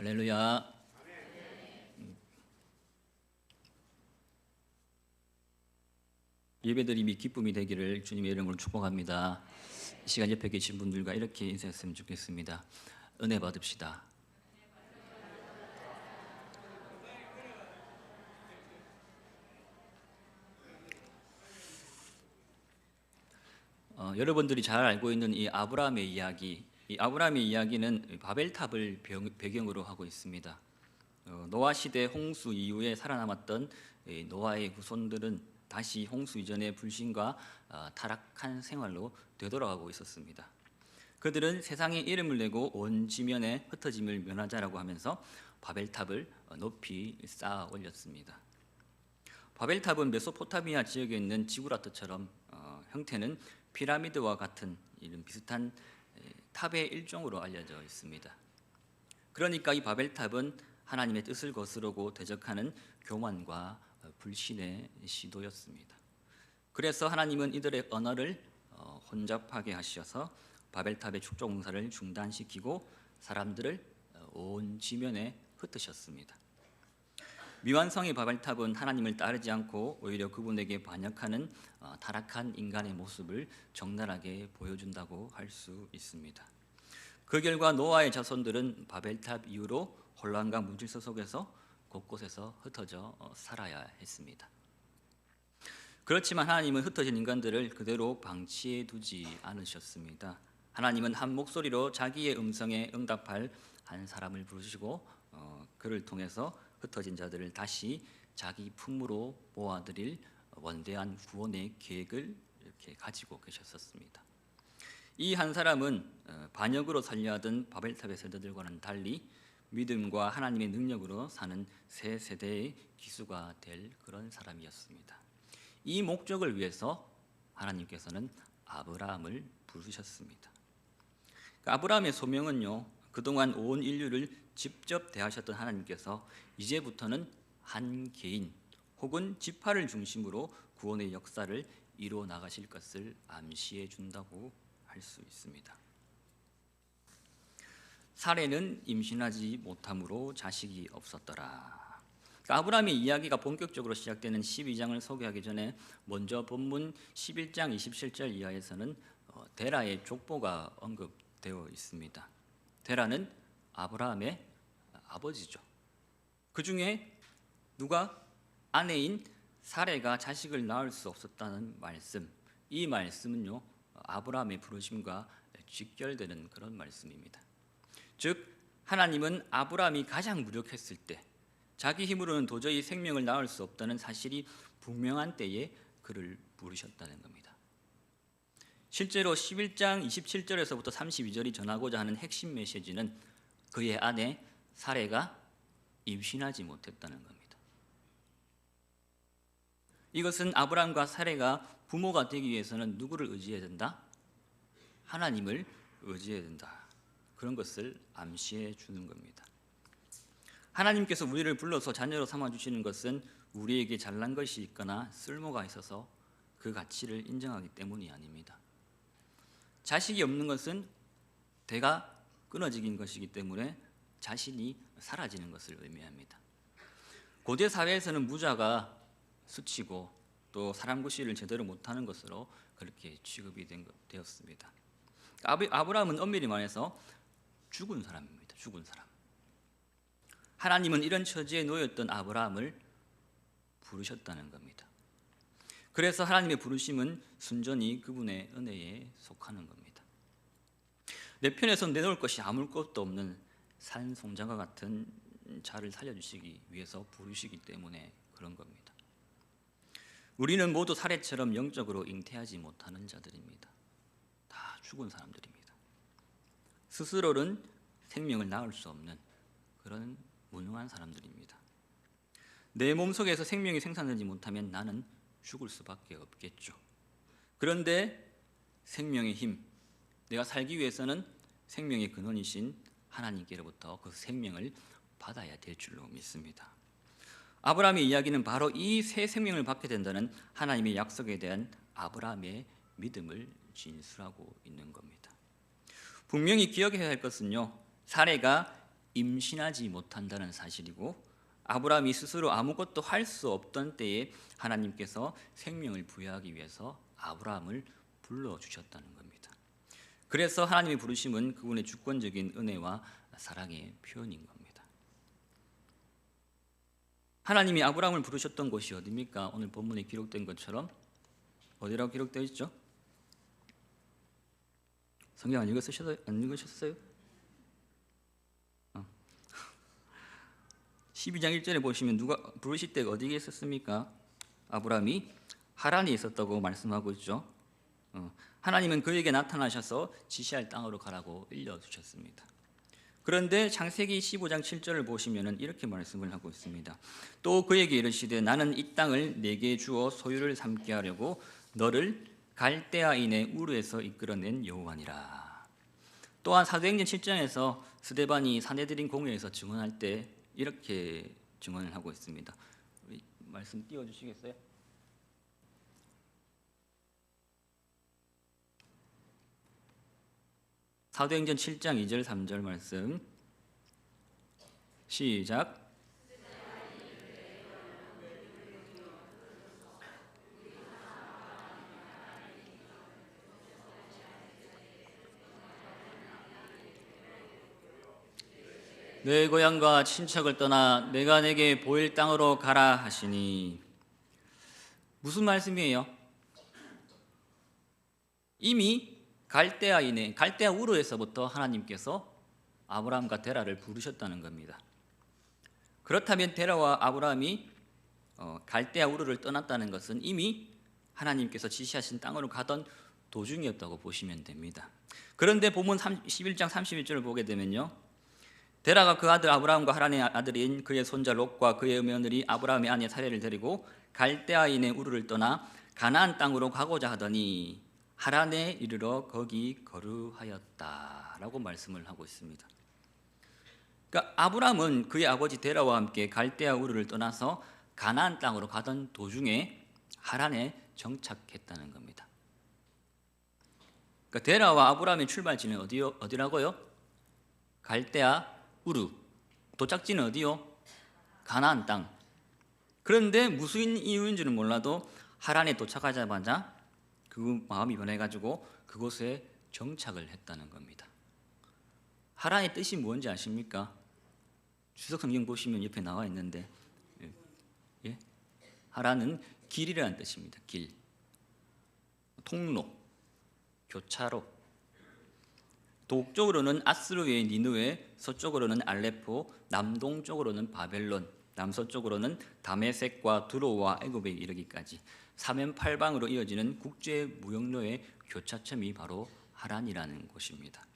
할렐루야. 예배드림이 기쁨이 되기를 주님의 이름으로 축복합니다. 이 시간 옆에 계신 분들과 이렇게 인사했으면 좋겠습니다. 은혜 받읍시다. 여러분들이 잘 알고 있는 이 아브라함의 이야기, 이 아브라함의 이야기는 바벨탑을 배경으로 하고 있습니다. 노아 시대 홍수 이후에 살아남았던 노아의 후손들은 다시 홍수 이전의 불신과 타락한 생활로 되돌아가고 있었습니다. 그들은 세상에 이름을 내고 온 지면에 흩어짐을 면하자라고 하면서 바벨탑을 높이 쌓아 올렸습니다. 바벨탑은 메소포타미아 지역에 있는 지구라트처럼 형태는 피라미드와 같은 이런 비슷한 탑의 일종으로 알려져 있습니다. 그러니까 이 바벨탑은 하나님의 뜻을 거스르고 대적하는 교만과 불신의 시도였습니다. 그래서 하나님은 이들의 언어를 혼잡하게 하셔서 바벨탑의 축적 공사를 중단시키고 사람들을 온 지면에 흩으셨습니다. 미완성의 바벨탑은 하나님을 따르지 않고 오히려 그분에게 반역하는 타락한 인간의 모습을 적나라하게 보여준다고 할 수 있습니다. 그 결과 노아의 자손들은 바벨탑 이후로 혼란과 무질서 속에서 곳곳에서 흩어져 살아야 했습니다. 그렇지만 하나님은 흩어진 인간들을 그대로 방치해 두지 않으셨습니다. 하나님은 한 목소리로 자기의 음성에 응답할 한 사람을 부르시고 그를 통해서 흩어진 자들을 다시 자기 품으로 모아들일 원대한 구원의 계획을 이렇게 가지고 계셨었습니다. 이 한 사람은 반역으로 살려하던 바벨탑의 세대들과는 달리 믿음과 하나님의 능력으로 사는 새 세대의 기수가 될 그런 사람이었습니다. 이 목적을 위해서 하나님께서는 아브라함을 부르셨습니다. 아브라함의 소명은요, 그동안 온 인류를 직접 대하셨던 하나님께서 이제부터는 한 개인 혹은 지파를 중심으로 구원의 역사를 이루어 나가실 것을 암시해 준다고 할 수 있습니다. 사레는 임신하지 못함으로 자식이 없었더라. 아브라함의 이야기가 본격적으로 시작되는 12장을 소개하기 전에 먼저 본문 11장 27절 이하에서는 데라의 족보가 언급되어 있습니다. 데라는 아브라함의 아버지죠. 그 중에 누가 아내인 사레가 자식을 낳을 수 없었다는 말씀, 이 말씀은요 아브라함의 부르심과 직결되는 그런 말씀입니다. 즉 하나님은 아브라함이 가장 무력했을 때, 자기 힘으로는 도저히 생명을 낳을 수 없다는 사실이 분명한 때에 그를 부르셨다는 겁니다. 실제로 11장 27절에서부터 32절이 전하고자 하는 핵심 메시지는 그의 아내 사레가 임신하지 못했다는 겁니다. 이것은 아브라함과 사레가 부모가 되기 위해서는 누구를 의지해야 된다? 하나님을 의지해야 된다. 그런 것을 암시해 주는 겁니다. 하나님께서 우리를 불러서 자녀로 삼아주시는 것은 우리에게 잘난 것이 있거나 쓸모가 있어서 그 가치를 인정하기 때문이 아닙니다. 자식이 없는 것은 대가 끊어지긴 것이기 때문에 자신이 사라지는 것을 의미합니다. 고대 사회에서는 무자가 수치고 또 사람 구실을 제대로 못하는 것으로 그렇게 취급이 되었습니다. 아브라함은 엄밀히 말해서 죽은 사람입니다. 죽은 사람. 하나님은 이런 처지에 놓였던 아브라함을 부르셨다는 겁니다. 그래서 하나님의 부르심은 순전히 그분의 은혜에 속하는 겁니다. 내 편에서 내놓을 것이 아무것도 없는 산송장과 같은 자를 살려주시기 위해서 부르시기 때문에 그런 겁니다. 우리는 모두 사례처럼 영적으로 잉태하지 못하는 자들입니다. 다 죽은 사람들입니다. 스스로는 생명을 낳을 수 없는 그런 무능한 사람들입니다. 내 몸속에서 생명이 생산되지 못하면 나는 죽을 수밖에 없겠죠. 그런데 생명의 힘, 내가 살기 위해서는 생명의 근원이신 하나님께로부터 그 생명을 받아야 될 줄로 믿습니다. 아브라함의 이야기는 바로 이 새 생명을 받게 된다는 하나님의 약속에 대한 아브라함의 믿음을 진술하고 있는 겁니다. 분명히 기억해야 할 것은요, 사레가 임신하지 못한다는 사실이고, 아브라함이 스스로 아무것도 할 수 없던 때에 하나님께서 생명을 부여하기 위해서 아브라함을 불러주셨다는 겁니다. 그래서 하나님의 부르심은 그분의 주권적인 은혜와 사랑의 표현인 겁니다. 하나님이 아브라함을 부르셨던 곳이 어디입니까? 오늘 본문에 기록된 것처럼 어디라고 기록되어 있죠? 성경 안 읽으셨어요? 12장 1절에 보시면 누가 부르실 때 어디에 있었습니까? 아브라함이 하란에 있었다고 말씀하고 있죠. 하나님은 그에게 나타나셔서 지시할 땅으로 가라고 일러주셨습니다. 그런데 창세기 15장 7절을 보시면 이렇게 말씀을 하고 있습니다. 또 그에게 이르시되 나는 이 땅을 내게 주어 소유를 삼게 하려고 너를 갈대아인의 우르에서 이끌어낸 여호와니라. 또한 사도행전 7장에서 스데반이 사내들인 공회에서 증언할 때 이렇게 증언을 하고 있습니다. 우리 말씀 띄워주시겠어요? 사도행전 7장 2절 3절 말씀 시작. 내 고향과 친척을 떠나 내가 내게 보일 땅으로 가라 하시니, 무슨 말씀이에요? 이미 갈대아 우르에서부터 하나님께서 아브라함과 데라를 부르셨다는 겁니다. 그렇다면 데라와 아브라함이 갈대아 우르를 떠났다는 것은 이미 하나님께서 지시하신 땅으로 가던 도중이었다고 보시면 됩니다. 그런데 본문 11장 31절을 보게 되면요, 데라가 그 아들 아브라함과 하란의 아들인 그의 손자 롯과 그의 며느리 아브라함의 아내 사레를 데리고 갈대아인의 우르를 떠나 가나안 땅으로 가고자 하더니 하란에 이르러 거기 거류하였다라고 말씀을 하고 있습니다. 그러니까 아브라함은 그의 아버지 데라와 함께 갈대아 우르를 떠나서 가나안 땅으로 가던 도중에 하란에 정착했다는 겁니다. 그러니까 데라와 아브라함의 출발지는 어디라고요? 갈대아 우르. 도착지는 어디요? 가나안 땅. 그런데 무슨 이유인지는 몰라도 하란에 도착하자마자 그 마음이 변해가지고 그곳에 정착을 했다는 겁니다. 하란의 뜻이 뭔지 아십니까? 주석 성경 보시면 옆에 나와 있는데, 예? 하란은 길이라는 뜻입니다. 길, 통로, 교차로. 동쪽으로는 아스루의 니느웨, 서쪽으로는 알레포, 남동쪽으로는 바벨론, 남서쪽으로는 다메섹과 두로와 애굽에 이르기까지 사면팔방으로 이어지는 국제 무역로의 교차점이 바로 하란이라는 곳입니다.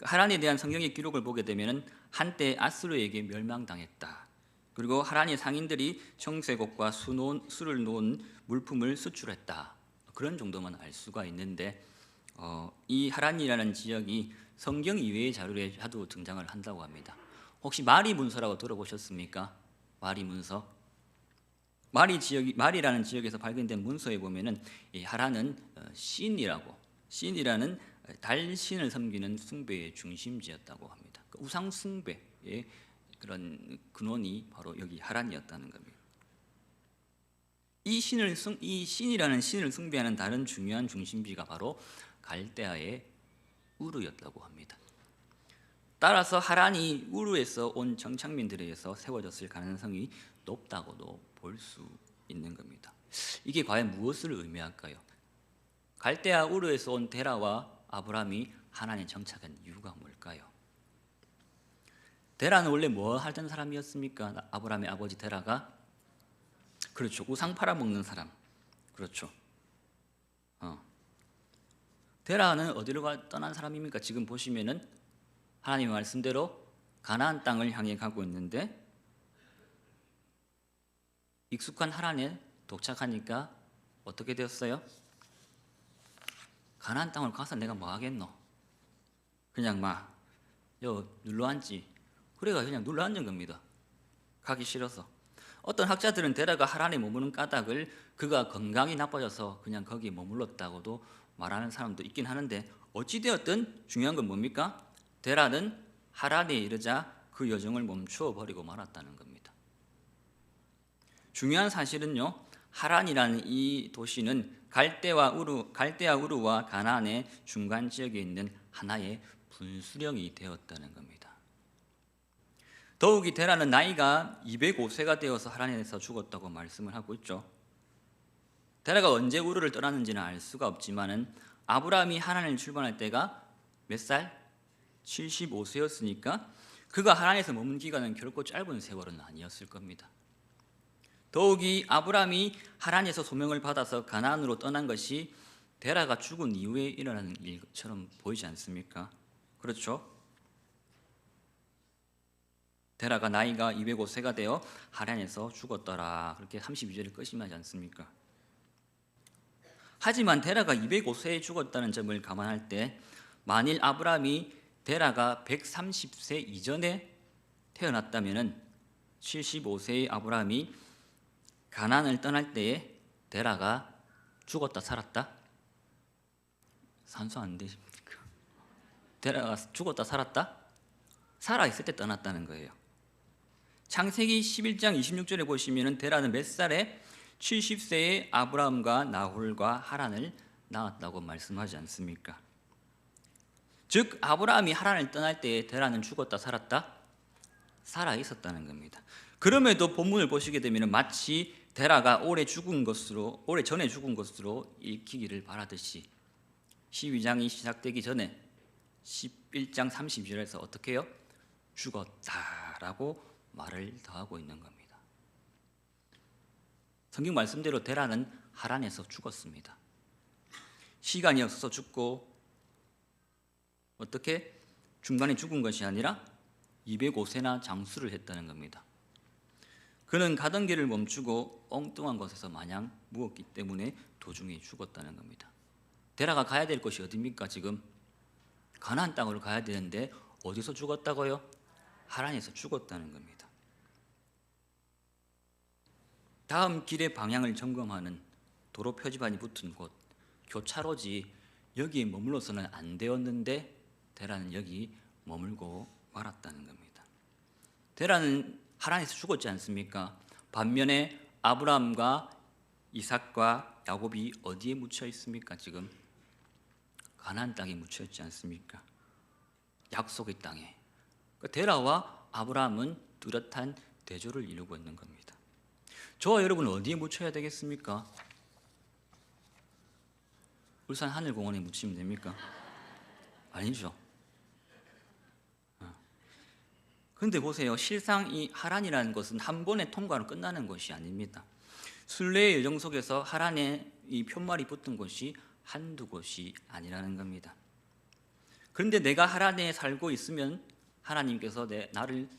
하란에 대한 성경의 기록을 보게 되면 한때 아스루에게 멸망당했다. 그리고 하란의 상인들이 청쇄곡과 수를 놓은 물품을 수출했다. 그런 정도만 알 수가 있는데, 이 하란이라는 지역이 성경 이외의 자료에 자주 등장을 한다고 합니다. 혹시 마리 문서라고 들어보셨습니까? 마리 문서. 마리라는 지역에서 발견된 문서에 보면은 이 하란은 신이라는 달신을 섬기는 숭배의 중심지였다고 합니다. 우상 숭배의 그런 근원이 바로 여기 하란이었다는 겁니다. 이 신이라는 신을 숭배하는 다른 중요한 중심지가 바로 갈대아의 우르였다고 합니다. 따라서 하란이 우르에서 온 정착민들에 의해서 세워졌을 가능성이 높다고도 볼 수 있는 겁니다. 이게 과연 무엇을 의미할까요? 갈대아 우르에서 온 데라와 아브라함이 하란에 정착한 이유가 뭘까요? 데라는 원래 뭐 하던 사람이었습니까? 아브라함의 아버지 데라가, 그렇죠, 우상 팔아먹는 사람. 그렇죠. 데라는 어디로 떠난 사람입니까? 지금 보시면은 하나님의 말씀대로 가나안 땅을 향해 가고 있는데, 익숙한 하란에 도착하니까 어떻게 되었어요? 가나안 땅을 가서 내가 뭐 하겠노? 그냥 눌러앉지. 그래가 그냥 눌러앉은 겁니다. 가기 싫어서. 어떤 학자들은 데라가 하란에 머무는 까닭을 그가 건강이 나빠져서 그냥 거기에 머물렀다고도 말하는 사람도 있긴 하는데, 어찌되었든 중요한 건 뭡니까? 데라는 하란에 이르자 그 여정을 멈추어 버리고 말았다는 겁니다. 중요한 사실은요, 하란이라는 이 도시는 갈대아 우르와 가나안의 중간 지역에 있는 하나의 분수령이 되었다는 겁니다. 더욱이 데라는 나이가 205세가 되어서 하란에서 죽었다고 말씀을 하고 있죠. 데라가 언제 우르를 떠났는지는 알 수가 없지만은 아브라함이 하란을 출발할 때가 몇 살? 75세였으니까 그가 하란에서 머문 기간은 결코 짧은 세월은 아니었을 겁니다. 더욱이 아브라함이 하란에서 소명을 받아서 가나안으로 떠난 것이 데라가 죽은 이후에 일어나는 일처럼 보이지 않습니까? 그렇죠? 데라가 나이가 205세가 되어 하란에서 죽었더라, 그렇게 32절을 끝임하지 않습니까? 하지만 데라가 205세에 죽었다는 점을 감안할 때 만일 아브라함이 데라가 130세 이전에 태어났다면 75세의 아브라함이 가나안을 떠날 때에 데라가 죽었다 살았다? 산수 안 되십니까? 데라가 죽었다 살았다? 살아있을 때 떠났다는 거예요. 창세기 11장 26절에 보시면 데라는 몇 살에 70세의 아브라함과 나홀과 하란을 낳았다고 말씀하지 않습니까? 즉 아브라함이 하란을 떠날 때에 데라는 죽었다 살았다? 살아 있었다는 겁니다. 그럼에도 본문을 보시게 되면 마치 데라가 오래 전에 죽은 것으로 읽히기를 바라듯이 12장이 시작되기 전에 11장 32절에서 어떻게 해요? 죽었다라고 말을 더하고 있는 겁니다. 성경 말씀대로 데라는 하란에서 죽었습니다. 시간이 없어서 죽고 어떻게 중간에 죽은 것이 아니라 205세나 장수를 했다는 겁니다. 그는 가던 길을 멈추고 엉뚱한 곳에서 마냥 묵었기 때문에 도중에 죽었다는 겁니다. 데라가 가야 될 곳이 어디입니까? 지금 가나안 땅으로 가야 되는데 어디서 죽었다고요? 하란에서 죽었다는 겁니다. 다음 길의 방향을 점검하는 도로 표지판이 붙은 곳, 교차로지, 여기에 머물러서는 안 되었는데 데라는 여기 머물고 말았다는 겁니다. 데라는 하란에서 죽었지 않습니까? 반면에 아브라함과 이삭과 야곱이 어디에 묻혀 있습니까? 지금 가나안 땅에 묻혀 있지 않습니까? 약속의 땅에. 데라와 아브라함은 뚜렷한 대조를 이루고 있는 겁니다. 저와 여러분은 어디에 묻혀야 되겠습니까? 울산 하늘공원에 묻히면 됩니까? 아니죠. 그런데 보세요. 실상 이 하란이라는 것은 한 번의 통과로 끝나는 것이 아닙니다. 순례의 여정 속에서 하란에 이 편말이 붙은 곳이 한두 곳이 아니라는 겁니다. 그런데 내가 하란에 살고 있으면 하나님께서 나를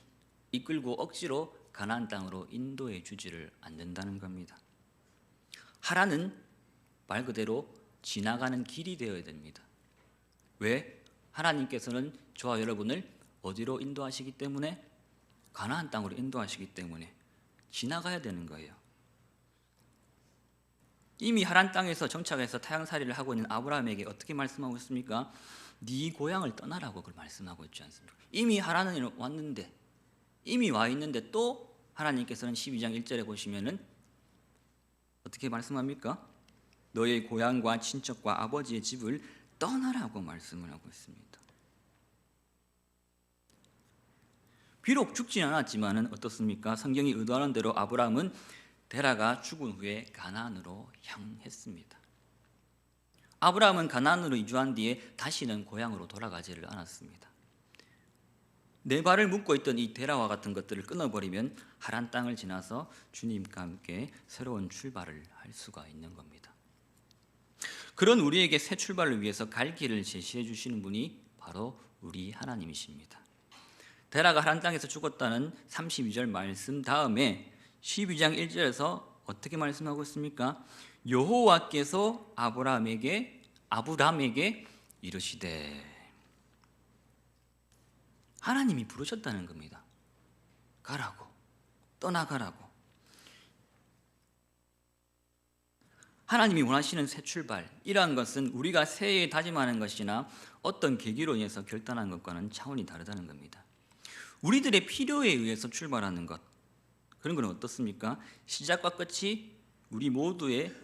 이끌고 억지로 가나안 땅으로 인도해 주지를 않는다는 겁니다. 하란은 말 그대로 지나가는 길이 되어야 됩니다. 왜? 하나님께서는 저와 여러분을 어디로 인도하시기 때문에? 가나안 땅으로 인도하시기 때문에 지나가야 되는 거예요. 이미 하란 땅에서 정착해서 타향살이를 하고 있는 아브라함에게 어떻게 말씀하고 있습니까? 네 고향을 떠나라고 그걸 말씀하고 있지 않습니까? 이미 하란에 왔는데, 이미 와 있는데 또 하나님께서는 12장 1절에 보시면은 어떻게 말씀합니까? 너의 고향과 친척과 아버지의 집을 떠나라고 말씀을 하고 있습니다. 비록 죽진 않았지만은 어떻습니까? 성경이 의도하는 대로 아브라함은 데라가 죽은 후에 가나안으로 향했습니다. 아브라함은 가나안으로 이주한 뒤에 다시는 고향으로 돌아가지를 않았습니다. 내 발을 묶고 있던 이 데라와 같은 것들을 끊어버리면 하란 땅을 지나서 주님과 함께 새로운 출발을 할 수가 있는 겁니다. 그런 우리에게 새 출발을 위해서 갈 길을 제시해 주시는 분이 바로 우리 하나님이십니다. 데라가 하란 땅에서 죽었다는 32절 말씀 다음에 12장 1절에서 어떻게 말씀하고 있습니까? 여호와께서 아브라함에게 이르시되, 하나님이 부르셨다는 겁니다. 가라고, 떠나가라고. 하나님이 원하시는 새 출발, 이러한 것은 우리가 새해에 다짐하는 것이나 어떤 계기로 인해서 결단한 것과는 차원이 다르다는 겁니다. 우리들의 필요에 의해서 출발하는 것, 그런 건 어떻습니까? 시작과 끝이 우리 모두의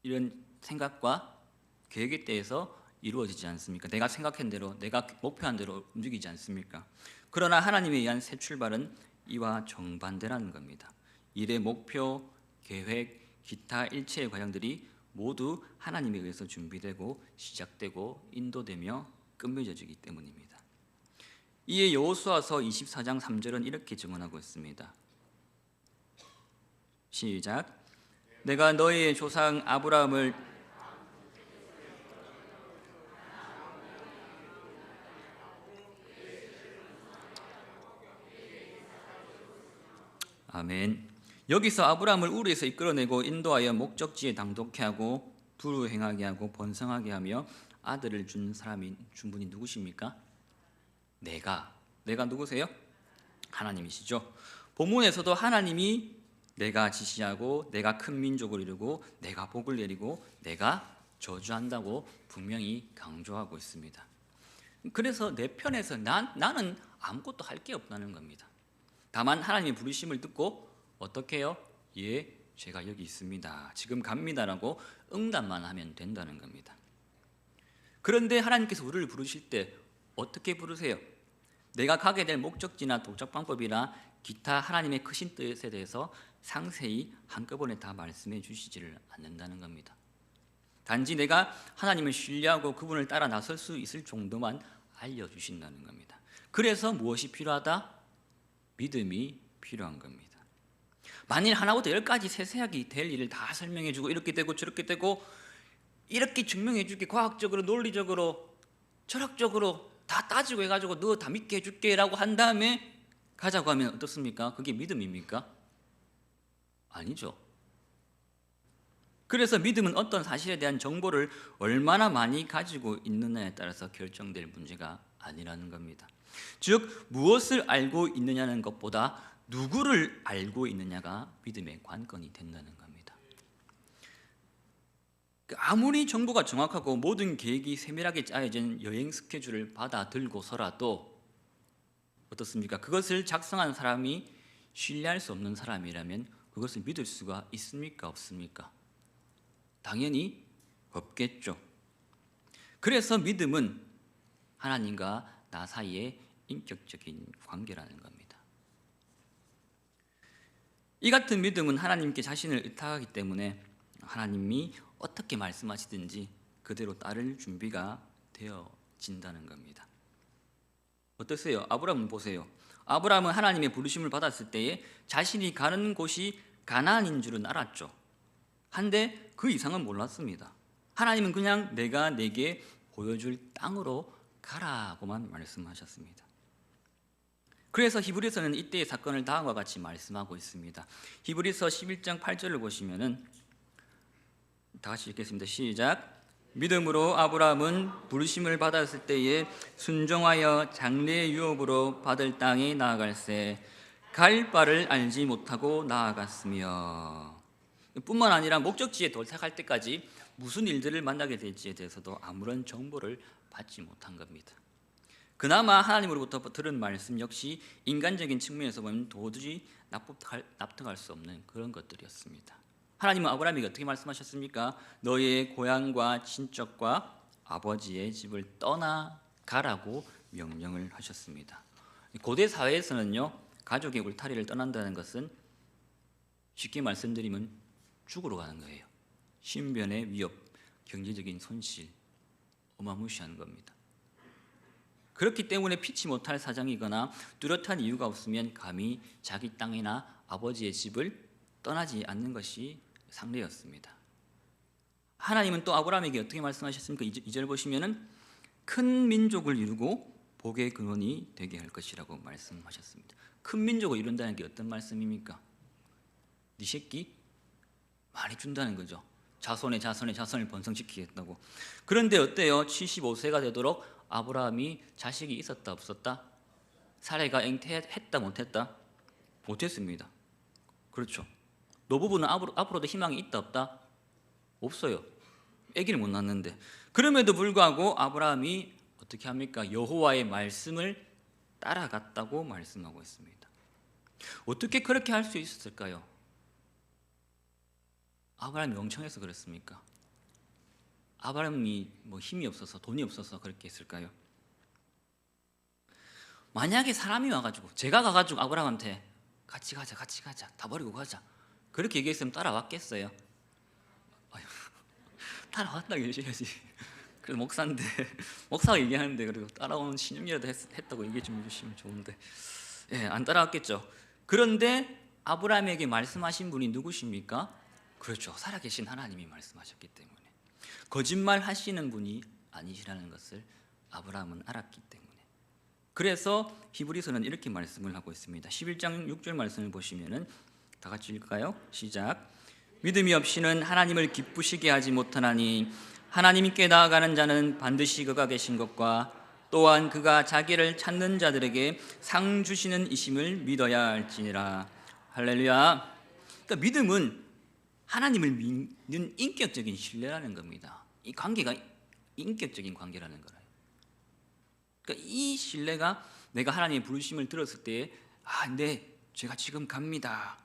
이런 생각과 계획에 대해서 이루어지지 않습니까? 내가 생각한 대로, 내가 목표한 대로 움직이지 않습니까? 그러나 하나님에 의한 새 출발은 이와 정반대라는 겁니다. 일의 목표, 계획, 기타 일체의 과정들이 모두 하나님에 의해서 준비되고 시작되고 인도되며 끝맺어지기 때문입니다. 이에 여호수아서 24장 3절은 이렇게 증언하고 있습니다. 시작. 내가 너희의 조상 아브라함을 아멘. 여기서 아브라함을 우르에서 이끌어내고 인도하여 목적지에 당독케 하고 두루 행하게 하고 번성하게 하며 아들을 준 사람이 준 분이 누구십니까? 내가 누구세요? 하나님이시죠. 본문에서도 하나님이 내가 지시하고 내가 큰 민족을 이루고 내가 복을 내리고 내가 저주한다고 분명히 강조하고 있습니다. 그래서 내 편에서 나는 아무것도 할 게 없다는 겁니다. 다만 하나님의 부르심을 듣고 어떻게 해요? 예, 제가 여기 있습니다. 지금 갑니다라고 응답만 하면 된다는 겁니다. 그런데 하나님께서 우리를 부르실 때 어떻게 부르세요? 내가 가게 될 목적지나 도착 방법이나 기타 하나님의 크신 뜻에 대해서 상세히 한꺼번에 다 말씀해 주시지를 않는다는 겁니다. 단지 내가 하나님을 신뢰하고 그분을 따라 나설 수 있을 정도만 알려주신다는 겁니다. 그래서 무엇이 필요하다? 믿음이 필요한 겁니다. 만일 하나부터 10까지 세세하게 될 일을 다 설명해 주고 이렇게 되고 저렇게 되고 이렇게 증명해 줄게, 과학적으로 논리적으로 철학적으로 다 따지고 해가지고 너 다 믿게 해줄게 라고 한 다음에 가자고 하면 어떻습니까? 그게 믿음입니까? 아니죠. 그래서 믿음은 어떤 사실에 대한 정보를 얼마나 많이 가지고 있느냐에 따라서 결정될 문제가 아니라는 겁니다. 즉 무엇을 알고 있느냐는 것보다 누구를 알고 있느냐가 믿음의 관건이 된다는 겁니다. 아무리 정보가 정확하고 모든 계획이 세밀하게 짜여진 여행 스케줄을 받아들고서라도 어떻습니까? 그것을 작성한 사람이 신뢰할 수 없는 사람이라면 그것을 믿을 수가 있습니까? 없습니까? 당연히 없겠죠. 그래서 믿음은 하나님과 나 사이의 인격적인 관계라는 겁니다. 이 같은 믿음은 하나님께 자신을 의탁하기 때문에 하나님이 어떻게 말씀하시든지 그대로 따를 준비가 되어진다는 겁니다. 어떠세요? 아브라함을 보세요. 아브라함은 하나님의 부르심을 받았을 때에 자신이 가는 곳이 가나안인 줄은 알았죠. 한데 그 이상은 몰랐습니다. 하나님은 그냥 내가 내게 보여줄 땅으로 가라고만 말씀하셨습니다. 그래서 히브리서는 이때의 사건을 다음과 같이 말씀하고 있습니다. 히브리서 11장 8절을 보시면은 다 같이 읽겠습니다. 시작. 믿음으로 아브라함은 부르심을 받았을 때에 순종하여 장래의 유업으로 받을 땅에 나아갈새 갈 바를 알지 못하고 나아갔으며, 뿐만 아니라 목적지에 도착할 때까지 무슨 일들을 만나게 될지에 대해서도 아무런 정보를 받지 못한 겁니다. 그나마 하나님으로부터 들은 말씀 역시 인간적인 측면에서 보면 도저히 납득할 수 없는 그런 것들이었습니다. 하나님은 아브라함에게 어떻게 말씀하셨습니까? 너의 고향과 친척과 아버지의 집을 떠나가라고 명령을 하셨습니다. 고대 사회에서는요, 가족의 울타리를 떠난다는 것은 쉽게 말씀드리면 죽으러 가는 거예요. 신변의 위협, 경제적인 손실, 어마무시한 겁니다. 그렇기 때문에 피치 못할 사정이거나 뚜렷한 이유가 없으면 감히 자기 땅이나 아버지의 집을 떠나지 않는 것이 상례였습니다. 하나님은 또 아브라함에게 어떻게 말씀하셨습니까? 2절 보시면은 큰 민족을 이루고 복의 근원이 되게 할 것이라고 말씀하셨습니다. 큰 민족을 이룬다는 게 어떤 말씀입니까? 네 새끼 많이 준다는 거죠. 자손의 자손을 번성시키겠다고. 그런데 어때요? 75세가 되도록 아브라함이 자식이 있었다 없었다? 사례가 잉태했다 못했다? 못했습니다. 그렇죠. 노부부는 앞으로도 희망이 있다 없다? 없어요. 아기를 못 낳는데. 그럼에도 불구하고 아브라함이 어떻게 합니까? 여호와의 말씀을 따라갔다고 말씀하고 있습니다. 어떻게 그렇게 할 수 있었을까요? 아브라함이 멍청해서 그랬습니까? 아브라함이 뭐 힘이 없어서 돈이 없어서 그렇게 했을까요? 만약에 사람이 와가지고 제가 가가지고 아브라함한테 같이 가자 다 버리고 가자 그렇게 얘기했으면 따라왔겠어요? 아유, 따라왔다 얘기해야지. 그래서 목사인데 목사가 얘기하는데 그리고 따라오는 신용이라도 했다고 얘기 좀 해주시면 좋은데 안 따라왔겠죠. 그런데 아브라함에게 말씀하신 분이 누구십니까? 그렇죠, 살아계신 하나님이 말씀하셨기 때문에 거짓말 하시는 분이 아니시라는 것을 아브라함은 알았기 때문에. 그래서 히브리서는 이렇게 말씀을 하고 있습니다. 11장 6절 말씀을 보시면은 다 같이 읽을까요? 시작. 믿음이 없이는 하나님을 기쁘시게 하지 못하나니 하나님께 나아가는 자는 반드시 그가 계신 것과 또한 그가 자기를 찾는 자들에게 상 주시는 이심을 믿어야 할지니라. 할렐루야. 그러니까 믿음은 하나님을 믿는 인격적인 신뢰라는 겁니다. 이 관계가 인격적인 관계라는 거예요. 그러니까 이 신뢰가 내가 하나님의 부르심을 들었을 때 네, 제가 지금 갑니다.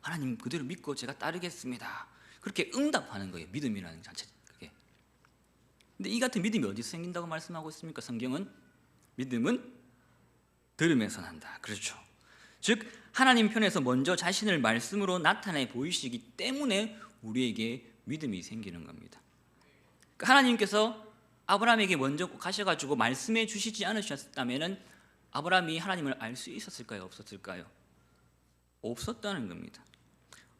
하나님 그대로 믿고 제가 따르겠습니다. 그렇게 응답하는 거예요. 믿음이라는 자체 그게. 근데 이 같은 믿음이 어디서 생긴다고 말씀하고 있습니까? 성경은 믿음은 들음에서 난다. 그렇죠. 즉 하나님 편에서 먼저 자신을 말씀으로 나타내 보이시기 때문에 우리에게 믿음이 생기는 겁니다. 그러니까 하나님께서 아브라함에게 먼저 가셔가지고 말씀해 주시지 않으셨다면 아브라함이 하나님을 알 수 있었을까요? 없었을까요? 없었다는 겁니다.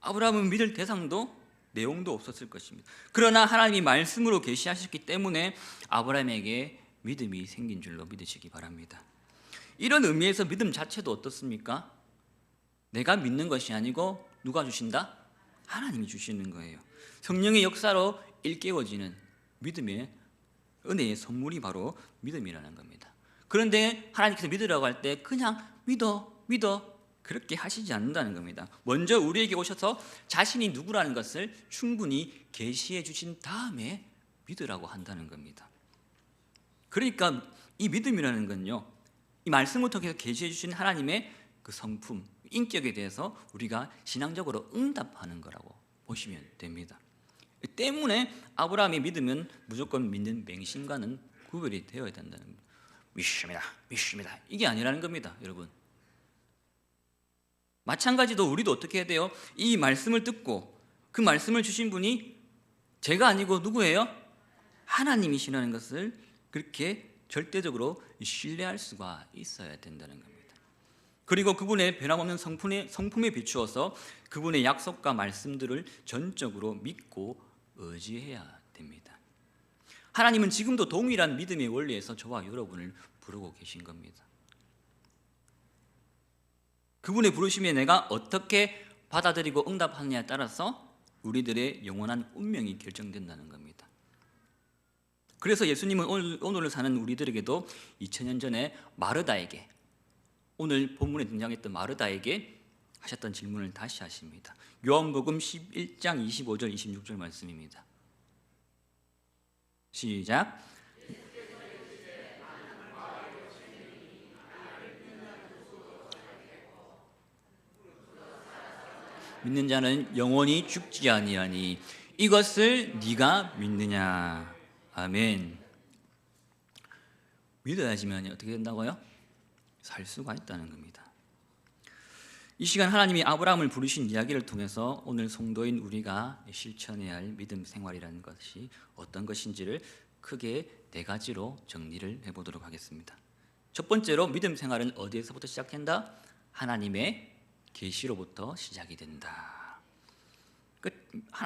아브라함은 믿을 대상도 내용도 없었을 것입니다. 그러나 하나님이 말씀으로 계시하셨기 때문에 아브라함에게 믿음이 생긴 줄로 믿으시기 바랍니다. 이런 의미에서 믿음 자체도 어떻습니까? 내가 믿는 것이 아니고 누가 주신다? 하나님이 주시는 거예요. 성령의 역사로 일깨워지는 믿음의 은혜의 선물이 바로 믿음이라는 겁니다. 그런데 하나님께서 믿으라고 할 때 그냥 믿어 그렇게 하시지 않는다는 겁니다. 먼저 우리에게 오셔서 자신이 누구라는 것을 충분히 계시해 주신 다음에 믿으라고 한다는 겁니다. 그러니까 이 믿음이라는 건요, 이 말씀을 통해서 계시해 주신 하나님의 그 성품, 인격에 대해서 우리가 신앙적으로 응답하는 거라고 보시면 됩니다. 때문에 아브라함의 믿음은 무조건 믿는 맹신과는 구별이 되어야 된다는 겁니다. 믿습니다 이게 아니라는 겁니다, 여러분. 마찬가지로 우리도 어떻게 해야 돼요? 이 말씀을 듣고 그 말씀을 주신 분이 제가 아니고 누구예요? 하나님이시라는 것을 그렇게 절대적으로 신뢰할 수가 있어야 된다는 겁니다. 그리고 그분의 변함없는 성품에 비추어서 그분의 약속과 말씀들을 전적으로 믿고 의지해야 됩니다. 하나님은 지금도 동일한 믿음의 원리에서 저와 여러분을 부르고 계신 겁니다. 그분의 부르심에 내가 어떻게 받아들이고 응답하느냐에 따라서 우리들의 영원한 운명이 결정된다는 겁니다. 그래서 예수님은 오늘을 사는 우리들에게도 2000년 전에 마르다에게, 오늘 본문에 등장했던 마르다에게 하셨던 질문을 다시 하십니다. 요한복음 11장 25절 26절 말씀입니다. 시작. 믿는 자는 영원히 죽지 아니하니 이것을 네가 믿느냐. 아멘. 믿어야지만 어떻게 된다고요? 살 수가 있다는 겁니다. 이 시간 하나님이 아브라함을 부르신 이야기를 통해서 오늘 성도인 우리가 실천해야 할 믿음 생활이라는 것이 어떤 것인지를 크게 4가지로 정리를 해보도록 하겠습니다. 첫 번째로 믿음 생활은 어디에서부터 시작된다? 하나님의 계시로부터 시작이 된다.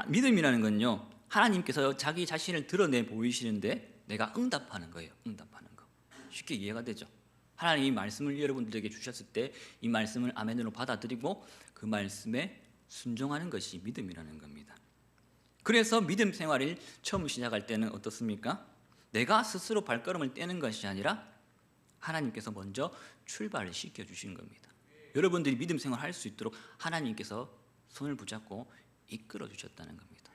믿음이라는 건요, 하나님께서 자기 자신을 드러내 보이시는데 내가 응답하는 거예요. 응답하는 거. 쉽게 이해가 되죠? 하나님이 말씀을 여러분들에게 주셨을 때 이 말씀을 아멘으로 받아들이고 그 말씀에 순종하는 것이 믿음이라는 겁니다. 그래서 믿음 생활을 처음 시작할 때는 어떻습니까? 내가 스스로 발걸음을 떼는 것이 아니라 하나님께서 먼저 출발을 시켜주신 겁니다. 여러분들이 믿음 생활을 할 수 있도록 하나님께서 손을 붙잡고 이끌어 주셨다는 겁니다.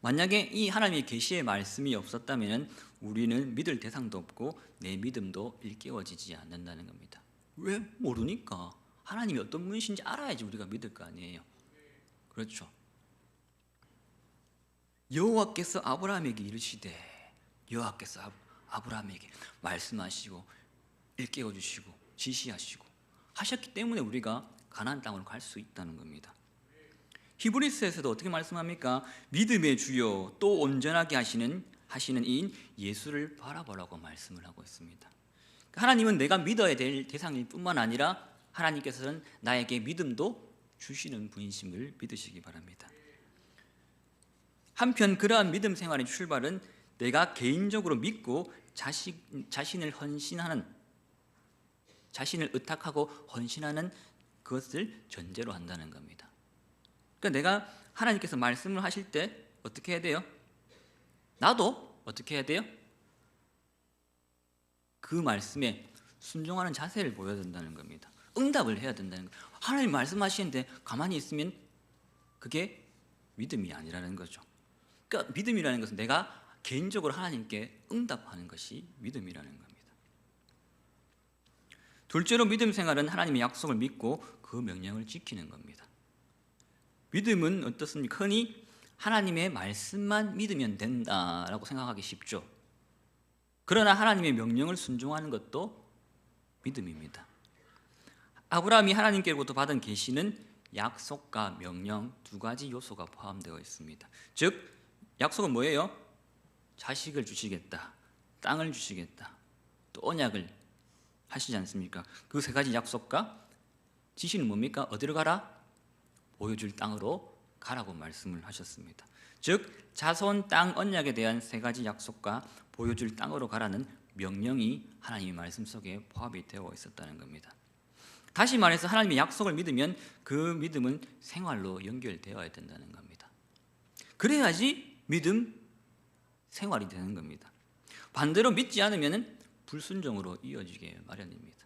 만약에 이 하나님의 계시의 말씀이 없었다면 우리는 믿을 대상도 없고 내 믿음도 일깨워지지 않는다는 겁니다. 왜? 모르니까. 하나님이 어떤 분이신지 알아야지 우리가 믿을 거 아니에요. 그렇죠. 여호와께서 아브라함에게 이르시되, 여호와께서 아브라함에게 말씀하시고 일깨워 주시고 지시하시고 하셨기 때문에 우리가 가나안 땅으로 갈 수 있다는 겁니다. 히브리서에서도 어떻게 말씀합니까? 믿음의 주요 또 온전하게 하시는 이인 예수를 바라보라고 말씀을 하고 있습니다. 하나님은 내가 믿어야 될 대상일 뿐만 아니라 하나님께서는 나에게 믿음도 주시는 분이심을 믿으시기 바랍니다. 한편 그러한 믿음 생활의 출발은 내가 개인적으로 믿고 자신을 의탁하고 헌신하는 그것을 전제로 한다는 겁니다. 그러니까 내가 하나님께서 말씀을 하실 때 어떻게 해야 돼요? 나도 어떻게 해야 돼요? 그 말씀에 순종하는 자세를 보여야 된다는 겁니다. 응답을 해야 된다는 거예요. 하나님 말씀하시는데 가만히 있으면 그게 믿음이 아니라는 거죠. 그러니까 믿음이라는 것은 내가 개인적으로 하나님께 응답하는 것이 믿음이라는 겁니다. 둘째로 믿음 생활은 하나님의 약속을 믿고 그 명령을 지키는 겁니다. 믿음은 어떻습니까? 흔히 하나님의 말씀만 믿으면 된다라고 생각하기 쉽죠. 그러나 하나님의 명령을 순종하는 것도 믿음입니다. 아브라함이 하나님께로부터 받은 계시는 약속과 명령 두 가지 요소가 포함되어 있습니다. 즉 약속은 뭐예요? 자식을 주시겠다, 땅을 주시겠다, 또 언약을 하시지 않습니까? 그 세 가지 약속과 지시는 뭡니까? 어디로 가라? 보여줄 땅으로 가라고 말씀을 하셨습니다. 즉 자손 땅 언약에 대한 세 가지 약속과 보여줄 땅으로 가라는 명령이 하나님의 말씀 속에 포함이 되어 있었다는 겁니다. 다시 말해서 하나님의 약속을 믿으면 그 믿음은 생활로 연결되어야 된다는 겁니다. 그래야지 믿음 생활이 되는 겁니다. 반대로 믿지 않으면 불순종으로 이어지게 마련입니다.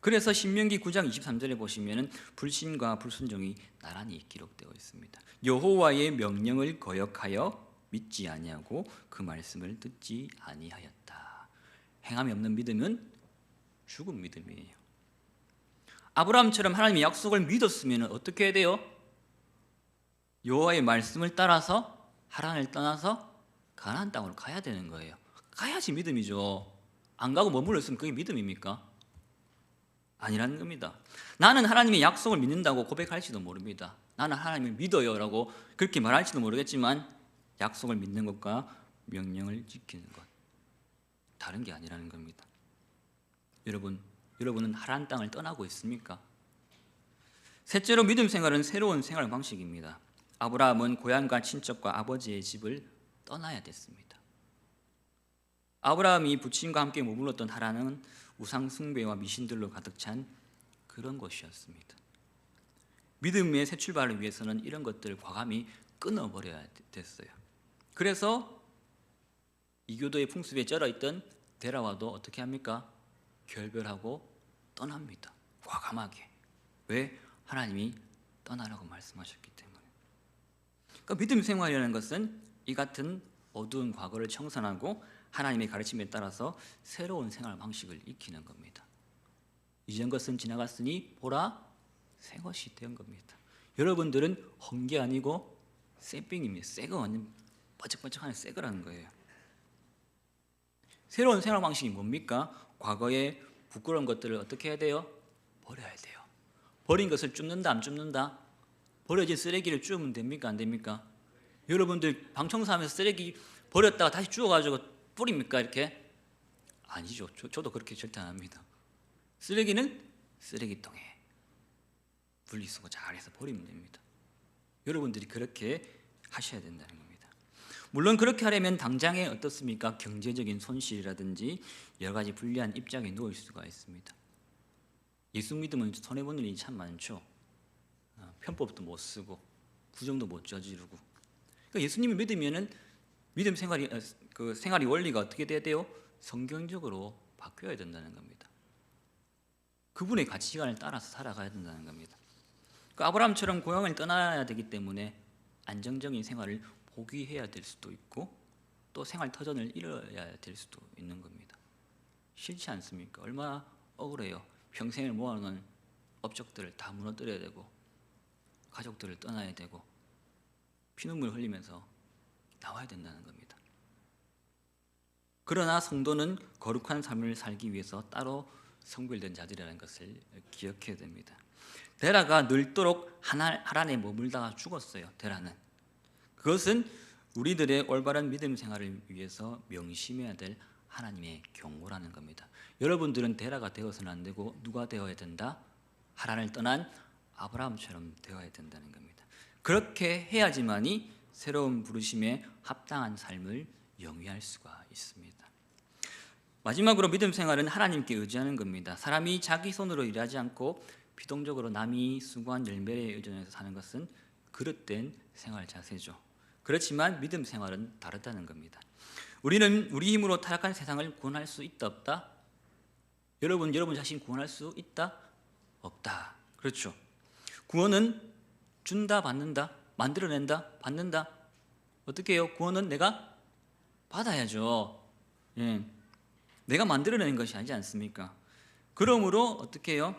그래서 신명기 9장 23절에 보시면 불신과 불순종이 나란히 기록되어 있습니다. 여호와의 명령을 거역하여 믿지 아니하고 그 말씀을 듣지 아니하였다. 행함이 없는 믿음은 죽은 믿음이에요. 아브라함처럼 하나님의 약속을 믿었으면 어떻게 해야 돼요? 여호와의 말씀을 따라서 하란을 떠나서 가나안 땅으로 가야 되는 거예요. 가야지 믿음이죠. 안 가고 머물러 있으면 그게 믿음입니까? 아니라는 겁니다. 나는 하나님의 약속을 믿는다고 고백할지도 모릅니다. 나는 하나님을 믿어요라고 그렇게 말할지도 모르겠지만 약속을 믿는 것과 명령을 지키는 것 다른 게 아니라는 겁니다. 여러분은 하란 땅을 떠나고 있습니까? 셋째로 믿음 생활은 새로운 생활 방식입니다. 아브라함은 고향과 친척과 아버지의 집을 떠나야 됐습니다. 아브라함이 부친과 함께 머물렀던 하란은 우상 숭배와 미신들로 가득 찬 그런 곳이었습니다. 믿음의 새 출발을 위해서는 이런 것들을 과감히 끊어버려야 됐어요. 그래서 이교도의 풍습에 쩔어있던 데라와도 어떻게 합니까? 결별하고 떠납니다. 과감하게. 왜? 하나님이 떠나라고 말씀하셨기 때문에. 그러니까 믿음 생활이라는 것은 이 같은 어두운 과거를 청산하고 하나님의 가르침에 따라서 새로운 생활 방식을 익히는 겁니다. 이전 것은 지나갔으니 보라 새 것이 된 겁니다. 여러분들은 헌 게 아니고 새삥입니다. 새거 완전 번쩍번쩍하는 새거라는 거예요. 새로운 생활 방식이 뭡니까? 과거의 부끄러운 것들을 어떻게 해야 돼요? 버려야 돼요. 버린 것을 줍는다 안 줍는다? 버려진 쓰레기를 줍으면 됩니까 안 됩니까? 여러분들 방 청소하면서 쓰레기 버렸다가 다시 주워가지고 뿌립니까 이렇게? 아니죠. 저도 그렇게 절대 안 합니다. 쓰레기는 쓰레기통에 분리수거 잘해서 버리면 됩니다. 여러분들이 그렇게 하셔야 된다는 겁니다. 물론 그렇게 하려면 당장에 어떻습니까? 경제적인 손실이라든지 여러 가지 불리한 입장에 놓일 수가 있습니다. 예수 믿으면 손해보는 일이 참 많죠. 편법도 못 쓰고 부정도 못 저지르고. 그러니까 예수님을 믿으면은 믿음 생활이 원리가 어떻게 돼야 돼요? 성경적으로 바뀌어야 된다는 겁니다. 그분의 가치관을 따라서 살아가야 된다는 겁니다. 그러니까 아브라함처럼 고향을 떠나야 되기 때문에 안정적인 생활을 포기해야 될 수도 있고 또 생활 터전을 잃어야 될 수도 있는 겁니다. 싫지 않습니까? 얼마나 억울해요. 평생을 모아놓은 업적들을 다 무너뜨려야 되고 가족들을 떠나야 되고 피눈물 흘리면서 나와야 된다는 겁니다. 그러나 성도는 거룩한 삶을 살기 위해서 따로 성별된 자들이라는 것을 기억해야 됩니다. 데라가 늘도록 하란에 머물다가 죽었어요. 데라는. 그것은 우리들의 올바른 믿음 생활을 위해서 명심해야 될 하나님의 경고라는 겁니다. 여러분들은 데라가 되어서는 안 되고 누가 되어야 된다? 하란을 떠난 아브라함처럼 되어야 된다는 겁니다. 그렇게 해야지만이 새로운 부르심에 합당한 삶을 영위할 수가 있습니다. 마지막으로 믿음 생활은 하나님께 의지하는 겁니다. 사람이 자기 손으로 일하지 않고 비동적으로 남이 수고한 열매에 의존해서 사는 것은 그릇된 생활 자세죠. 그렇지만 믿음 생활은 다르다는 겁니다. 우리는 우리 힘으로 타락한 세상을 구원할 수 있다 없다? 여러분 자신 구원할 수 있다? 없다. 그렇죠. 구원은 준다 받는다, 만들어낸다 받는다. 어떻게 해요? 구원은 내가 받아야죠. 예. 내가 만들어내는 것이 아니지 않습니까? 그러므로 어떻게 해요?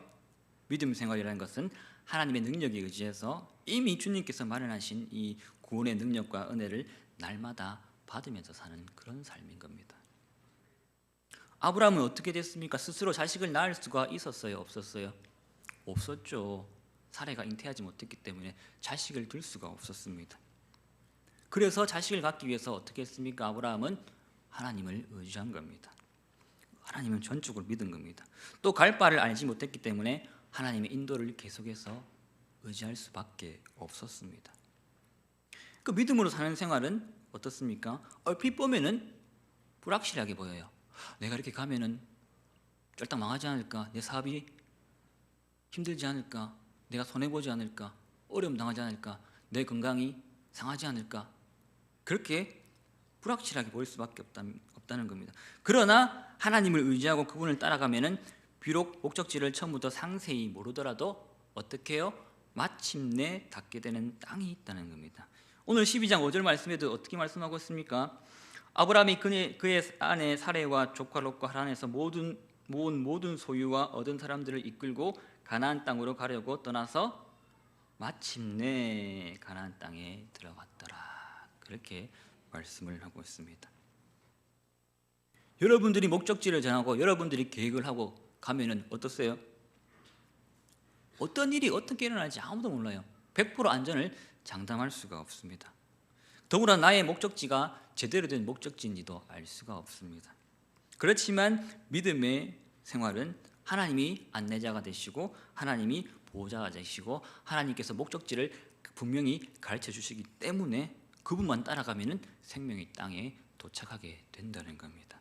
믿음 생활이라는 것은 하나님의 능력에 의지해서 이미 주님께서 마련하신 이 구원의 능력과 은혜를 날마다 받으면서 사는 그런 삶인 겁니다. 아브라함은 어떻게 됐습니까? 스스로 자식을 낳을 수가 있었어요? 없었어요? 없었죠. 사례가 잉태하지 못했기 때문에 자식을 둘 수가 없었습니다. 그래서 자식을 갖기 위해서 어떻게 했습니까? 아브라함은 하나님을 의지한 겁니다. 하나님은 전적으로 믿은 겁니다. 또 갈 바를 알지 못했기 때문에 하나님의 인도를 계속해서 의지할 수밖에 없었습니다. 그 믿음으로 사는 생활은 어떻습니까? 얼핏 보면은 불확실하게 보여요. 내가 이렇게 가면은 쫄딱 망하지 않을까? 내 사업이 힘들지 않을까? 내가 손해보지 않을까? 어려움 당하지 않을까? 내 건강이 상하지 않을까? 그렇게 불확실하게 보일 수밖에 없다는 겁니다. 그러나 하나님을 의지하고 그분을 따라가면은 비록 목적지를 처음부터 상세히 모르더라도 어떻게 해요? 마침내 닿게 되는 땅이 있다는 겁니다. 오늘 12장 5절 말씀에도 어떻게 말씀하고 있습니까? 아브라함이 그의 아내 사레와 조카 롯과 하란에서 모은 모든 소유와 얻은 사람들을 이끌고 가나안 땅으로 가려고 떠나서 마침내 가나안 땅에 들어갔더라. 그렇게 말씀을 하고 있습니다. 여러분들이 목적지를 정하고 여러분들이 계획을 하고 가면은 어떠세요? 어떤 일이 어떻게 일어날지 아무도 몰라요. 100% 안전을 장담할 수가 없습니다. 더구나 나의 목적지가 제대로 된 목적지인지도 알 수가 없습니다. 그렇지만 믿음의 생활은 하나님이 안내자가 되시고 하나님이 보호자가 되시고 하나님께서 목적지를 분명히 가르쳐 주시기 때문에 그분만 따라가면 생명의 땅에 도착하게 된다는 겁니다.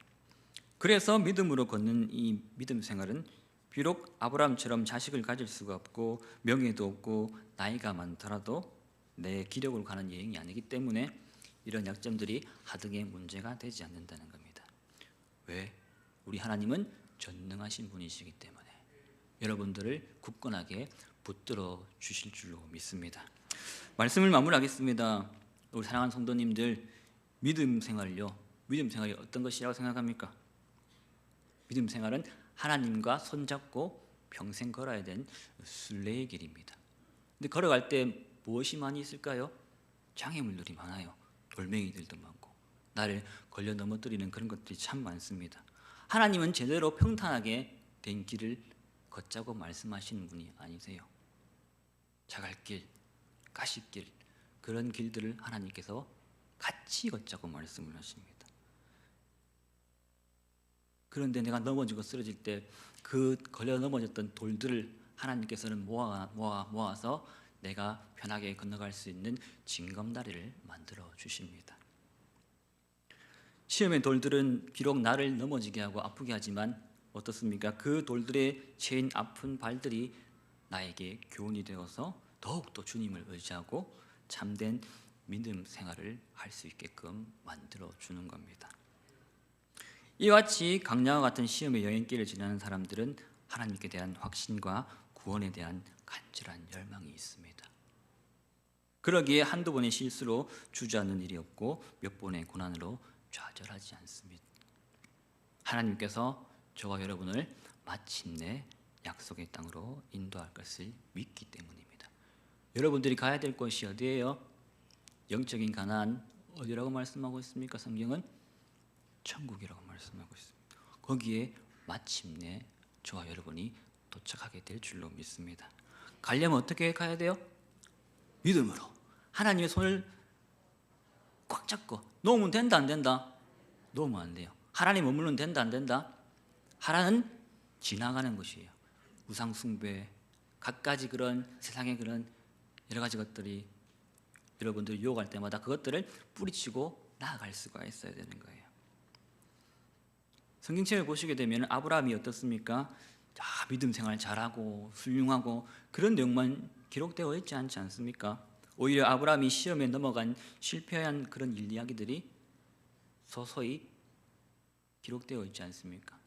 그래서 믿음으로 걷는 이 믿음 생활은 비록 아브라함처럼 자식을 가질 수가 없고 명예도 없고 나이가 많더라도 내 기력으로 가는 여행이 아니기 때문에 이런 약점들이 하등의 문제가 되지 않는다는 겁니다. 왜? 우리 하나님은 전능하신 분이시기 때문에 여러분들을 굳건하게 붙들어 주실 줄로 믿습니다. 말씀을 마무리하겠습니다. 우리 사랑하는 성도님들, 믿음 생활요. 믿음 생활이 어떤 것이라고 생각합니까? 믿음 생활은 하나님과 손잡고 평생 걸어야 된 순례의 길입니다. 근데 걸어갈 때 무엇이 많이 있을까요? 장애물들이 많아요. 돌멩이들도 많고 나를 걸려 넘어뜨리는 그런 것들이 참 많습니다. 하나님은 제대로 평탄하게 된 길을 걷자고 말씀하시는 분이 아니세요. 자갈길, 가시길 그런 길들을 하나님께서 같이 걷자고 말씀을 하십니다. 그런데 내가 넘어지고 쓰러질 때 그 걸려 넘어졌던 돌들을 하나님께서는 모아서 내가 편하게 건너갈 수 있는 징검다리를 만들어 주십니다. 시험의 돌들은 비록 나를 넘어지게 하고 아프게 하지만 어떻습니까? 그 돌들에 채인 아픈 발들이 나에게 교훈이 되어서 더욱더 주님을 의지하고 참된 믿음 생활을 할 수 있게끔 만들어 주는 겁니다. 이와 같이 강야와 같은 시험의 여행길을 지나는 사람들은 하나님께 대한 확신과 구원에 대한 간절한 열망이 있습니다. 그러기에 한두 번의 실수로 주저앉는 일이 없고 몇 번의 고난으로 좌절하지 않습니다. 하나님께서 저와 여러분을 마침내 약속의 땅으로 인도할 것을 믿기 때문입니다. 여러분들이 가야 될 곳이 어디예요? 영적인 가나안 어디라고 말씀하고 있습니까? 성경은 천국이라고 말씀하고 있습니다. 거기에 마침내 저와 여러분이 도착하게 될 줄로 믿습니다. 가려면 어떻게 가야 돼요? 믿음으로 하나님의 손을 꽉 잡고. 놓으면 된다 안 된다? 놓으면 안 돼요. 하나님 머물면 된다 안 된다? 하나는 지나가는 것이에요. 우상 숭배, 갖가지 그런 세상의 그런 여러 가지 것들이 여러분들이 유혹할 때마다 그것들을 뿌리치고 나아갈 수가 있어야 되는 거예요. 성경책을 보시게 되면 아브라함이 어떻습니까? 믿음 생활 잘하고 훌륭하고 그런 내용만 기록되어 있지 않지 않습니까? 오히려 아브라함이 시험에 넘어간 실패한 그런 이야기들이 서서히 기록되어 있지 않습니까?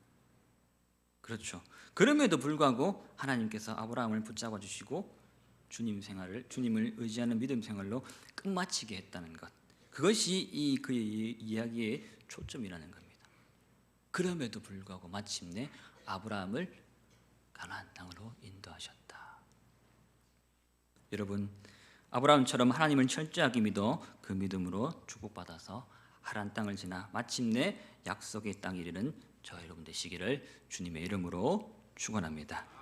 그렇죠. 그럼에도 불구하고 하나님께서 아브라함을 붙잡아 주시고 주님을 의지하는 믿음 생활로 끝마치게 했다는 것. 그것이 그의 이야기의 초점이라는 겁니다. 그럼에도 불구하고 마침내 아브라함을 가나안 땅으로 인도하셨다. 여러분, 아브라함처럼 하나님을 철저하게 믿어 그 믿음으로 축복받아서 하란 땅을 지나 마침내 약속의 땅에 이르는 저 여러분 되시기를 주님의 이름으로 축원합니다.